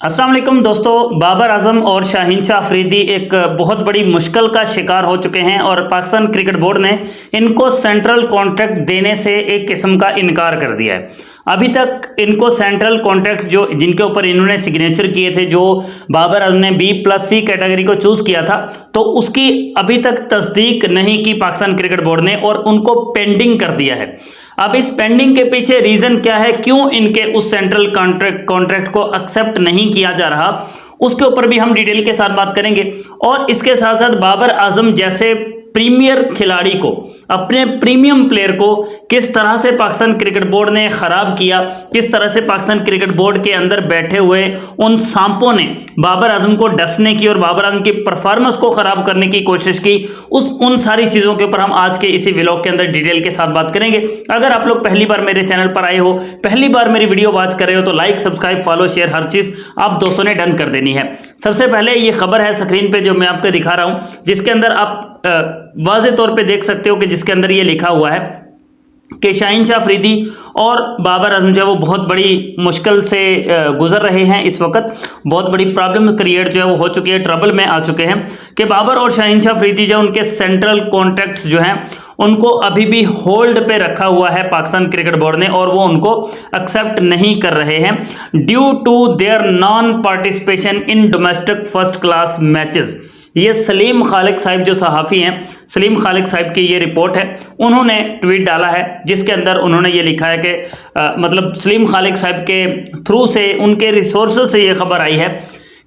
अस्सलाम वालेकुम दोस्तों, बाबर आजम और शाहीन शाह अफरीदी एक बहुत बड़ी मुश्किल का शिकार हो चुके हैं और पाकिस्तान क्रिकेट बोर्ड ने इनको सेंट्रल कॉन्ट्रैक्ट देने से एक किस्म का इनकार कर दिया है। अभी तक इनको सेंट्रल कॉन्ट्रैक्ट जो जिनके ऊपर इन्होंने सिग्नेचर किए थे, जो बाबर आजम ने B+C कैटेगरी को चूज किया था, तो उसकी अभी तक तस्दीक नहीं की पाकिस्तान क्रिकेट बोर्ड ने और उनको पेंडिंग कर दिया है। अब इस पेंडिंग के पीछे रीजन क्या है, क्यों इनके उस सेंट्रल कॉन्ट्रैक्ट को एक्सेप्ट नहीं किया जा रहा, उसके ऊपर भी हम डिटेल के साथ बात करेंगे। और इसके साथ साथ बाबर आजम जैसे प्रीमियर खिलाड़ी को, अपने प्रीमियम प्लेयर को किस तरह से पाकिस्तान क्रिकेट बोर्ड ने खराब किया, किस तरह से पाकिस्तान क्रिकेट बोर्ड के अंदर बैठे हुए उन सांपों ने बाबर आजम को डसने की और बाबर आजम की परफॉर्मेंस को खराब करने की कोशिश की, उन सारी चीजों के ऊपर हम आज के इसी व्लॉग के अंदर डिटेल के साथ बात करेंगे। अगर आप लोग पहली बार मेरे चैनल पर आए हो, पहली बार मेरी वीडियो वॉच कर रहे हो, तो लाइक, सब्सक्राइब, फॉलो, शेयर हर चीज आप दोस्तों ने डन कर देनी है। सबसे पहले ये खबर है स्क्रीन पे जो मैं आपको दिखा रहा हूं, जिसके अंदर आप वाज़े तौर पे देख सकते हो कि जिसके अंदर ये लिखा हुआ है कि शाहीन शाह अफरीदी और बाबर आजम जो है वो बहुत बड़ी मुश्किल से गुजर रहे हैं। इस वक्त बहुत बड़ी प्रॉब्लम क्रिएट जो है वो हो चुकी है, ट्रबल में आ चुके हैं कि बाबर और शाहीन शाह अफरीदी जो उनके सेंट्रल कॉन्ट्रैक्ट्स जो हैं उनको अभी भी होल्ड पे रखा हुआ है पाकिस्तान क्रिकेट बोर्ड ने और वो उनको एक्सेप्ट नहीं कर रहे हैं due to their non participation in domestic first class matches. ये सलीम खालिक साहब जो सहाफ़ी हैं, सलीम खालिक साहब की ये रिपोर्ट है, उन्होंने ट्वीट डाला है जिसके अंदर उन्होंने ये लिखा है कि मतलब सलीम खालिक साहब के थ्रू से, उनके रिसोर्सेज से ये खबर आई है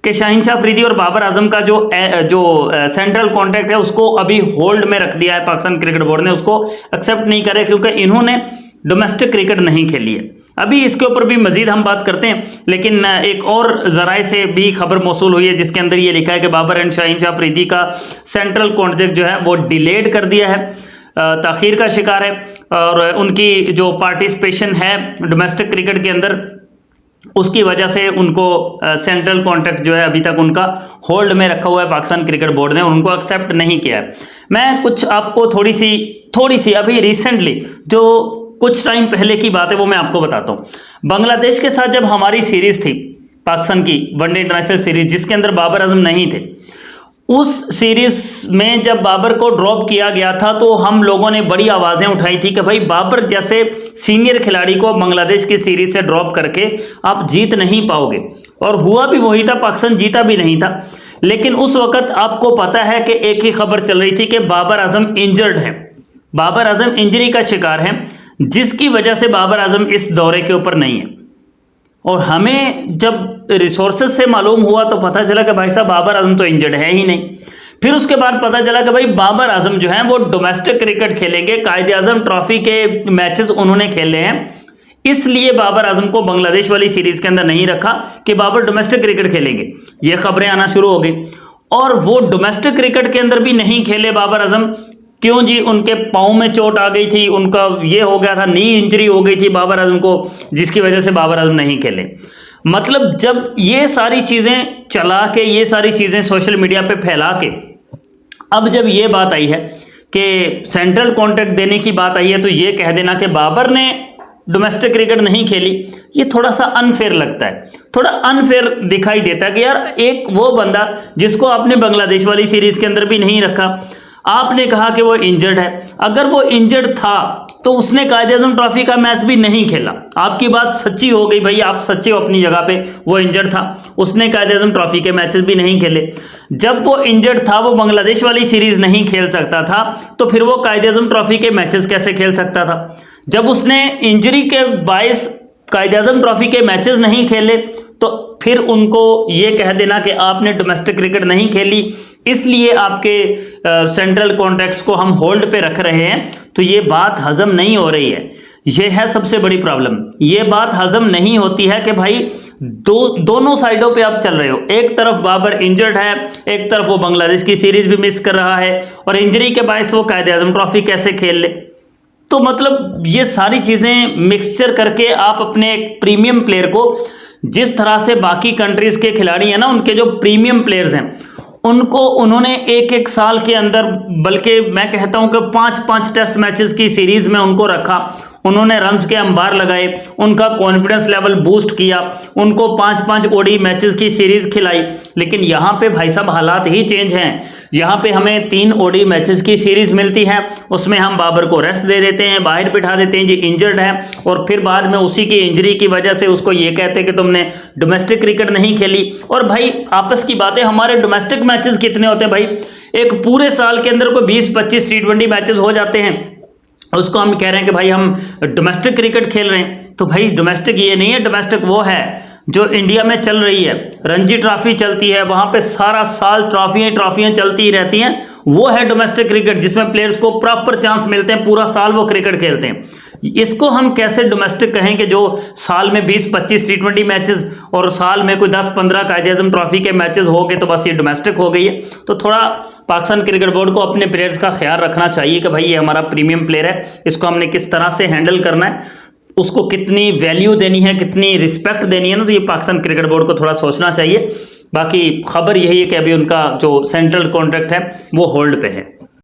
कि शाहीन शाह अफरीदी और बाबर आजम का जो सेंट्रल कॉन्ट्रैक्ट है उसको अभी होल्ड में रख दिया है पाकिस्तान क्रिकेट बोर्ड ने, उसको एक्सेप्ट नहीं करे क्योंकि इन्होंने डोमेस्टिक क्रिकेट नहीं खेली है। अभी इसके ऊपर भी मजीद हम बात करते हैं, लेकिन एक और जराए से भी खबर मौसूल हुई है जिसके अंदर ये लिखा है कि बाबर एंड शाहीन शाह अफरीदी का सेंट्रल कॉन्ट्रैक्ट जो है वो डिलेड कर दिया है, ताखीर का शिकार है और उनकी जो पार्टिसिपेशन है डोमेस्टिक क्रिकेट के अंदर उसकी वजह से उनको सेंट्रल कॉन्ट्रैक्ट जो है अभी तक उनका होल्ड में रखा हुआ है पाकिस्तान क्रिकेट बोर्ड ने, उनको एक्सेप्ट नहीं किया है। मैं कुछ आपको थोड़ी सी अभी रिसेंटली जो कुछ टाइम पहले की बात है वो मैं आपको बताता हूं। बांग्लादेश के साथ जब हमारी सीरीज थी पाकिस्तान की वनडे इंटरनेशनल सीरीज, जिसके अंदर बाबर आजम नहीं थे, उस सीरीज में जब बाबर को ड्रॉप किया गया था तो हम लोगों ने बड़ी आवाजें उठाई थी कि भाई बाबर जैसे सीनियर खिलाड़ी को बांग्लादेश की सीरीज से ड्रॉप करके आप जीत नहीं पाओगे, और हुआ भी वही था, पाकिस्तान जीता भी नहीं था। लेकिन उस वक्त आपको पता है कि एक ही खबर चल रही थी कि बाबर आजम इंजर्ड है, बाबर आजम इंजरी का शिकार है, जिसकी वजह से बाबर आजम इस दौरे के ऊपर नहीं है। और हमें जब रिसोर्सेज से मालूम हुआ तो पता चला कि भाई साहब बाबर आजम तो इंजर्ड है ही नहीं। फिर उसके बाद पता चला कि भाई बाबर आजम जो है वो डोमेस्टिक क्रिकेट खेलेंगे, कायदे आजम ट्रॉफी के मैचेस उन्होंने खेले हैं, इसलिए बाबर आजम को बांग्लादेश वाली सीरीज के अंदर नहीं रखा कि बाबर डोमेस्टिक क्रिकेट खेलेंगे। ये खबरें आना शुरू हो गई और वो डोमेस्टिक क्रिकेट के अंदर भी नहीं खेले बाबर आजम। क्यों जी? उनके पाँव में चोट आ गई थी, उनका ये हो गया था, नी इंजरी हो गई थी बाबर आजम को, जिसकी वजह से बाबर आजम नहीं खेले। मतलब जब ये सारी चीजें चला के, ये सारी चीजें सोशल मीडिया पे फैला के, अब जब ये बात आई है कि सेंट्रल कॉन्ट्रैक्ट देने की बात आई है, तो ये कह देना कि बाबर ने डोमेस्टिक क्रिकेट नहीं खेली, ये थोड़ा सा अनफेयर लगता है, थोड़ा अनफेयर दिखाई देता है कि यार एक वो बंदा जिसको आपने बांग्लादेश वाली सीरीज के अंदर भी नहीं रखा, आपने कहा कि वो इंजर्ड है, अगर वो इंजर्ड था तो उसने कायदे आजम ट्रॉफी का मैच भी नहीं खेला। आपकी बात सच्ची हो गई भाई, आप सच्चे हो अपनी जगह पे, वो इंजर्ड था, उसने कायदे आजम ट्रॉफी के मैचेस भी नहीं खेले। जब वो इंजर्ड था, वो बांग्लादेश वाली सीरीज नहीं खेल सकता था, तो फिर वो कायदे आजम ट्रॉफी के मैचेस कैसे खेल सकता था? जब उसने इंजरी के बायस कायदे आजम ट्रॉफी के मैचेस नहीं खेले, तो फिर उनको ये कह देना कि आपने डोमेस्टिक क्रिकेट नहीं खेली, इसलिए आपके सेंट्रल कॉन्ट्रैक्ट्स को हम होल्ड पे रख रहे हैं, तो ये बात हजम नहीं हो रही है। ये है सबसे बड़ी प्रॉब्लम, ये बात हजम नहीं होती है कि भाई दोनों साइडों पे आप चल रहे हो, एक तरफ बाबर इंजर्ड है, एक तरफ वो बांग्लादेश की सीरीज भी मिस कर रहा है, और इंजरी के बायस वो कायदे आजम ट्रॉफी कैसे खेल ले। तो मतलब ये सारी चीजें मिक्सचर करके आप अपने एक प्रीमियम प्लेयर को, जिस तरह से बाकी कंट्रीज के खिलाड़ी हैं ना, उनके जो प्रीमियम प्लेयर्स हैं, उनको उन्होंने एक एक साल के अंदर, बल्कि मैं कहता हूं कि 5-5 टेस्ट मैचेस की सीरीज में उनको रखा, उन्होंने रन्स के अंबार लगाए, उनका कॉन्फिडेंस लेवल बूस्ट किया, उनको 5-5 ओडी मैचेस की सीरीज खिलाई। लेकिन यहाँ पे भाई साहब हालात ही चेंज हैं। यहाँ पे हमें 3 ओडी मैचेस की सीरीज मिलती है, उसमें हम बाबर को रेस्ट दे देते हैं, बाहर बिठा देते हैं जी इंजर्ड है, और फिर बाद में उसी की इंजरी की वजह से उसको ये कहते हैं कि तुमने डोमेस्टिक क्रिकेट नहीं खेली। और भाई आपस की बातें, हमारे डोमेस्टिक मैचेस कितने होते हैं भाई, एक पूरे साल के अंदर कोई 20-25 T20 मैचेस हो जाते हैं, उसको हम कह रहे हैं कि भाई हम डोमेस्टिक क्रिकेट खेल रहे हैं। तो भाई डोमेस्टिक ये नहीं है, डोमेस्टिक वो है जो इंडिया में चल रही है। रणजी ट्रॉफी चलती है, वहां पे सारा साल ट्रॉफियां चलती ही रहती हैं, वो है डोमेस्टिक क्रिकेट, जिसमें प्लेयर्स को प्रॉपर चांस मिलते हैं, पूरा साल वो क्रिकेट खेलते हैं। इसको हम कैसे डोमेस्टिक कहें कि जो साल में 20-25 T20 मैचेस और साल में कोई 10-15 कायद-ए-आज़म ट्रॉफी के मैचेस हो गए तो बस ये डोमेस्टिक हो गई है। तो थोड़ा पाकिस्तान क्रिकेट बोर्ड को अपने प्लेयर्स का ख्याल रखना चाहिए कि भाई ये हमारा प्रीमियम प्लेयर है, इसको हमने किस तरह से हैंडल करना है, उसको कितनी वैल्यू देनी है, कितनी रिस्पेक्ट देनी है ना, तो ये पाकिस्तान क्रिकेट बोर्ड को थोड़ा सोचना चाहिए। बाकी खबर यही है कि अभी उनका जो सेंट्रल कॉन्ट्रैक्ट है वो होल्ड पे है।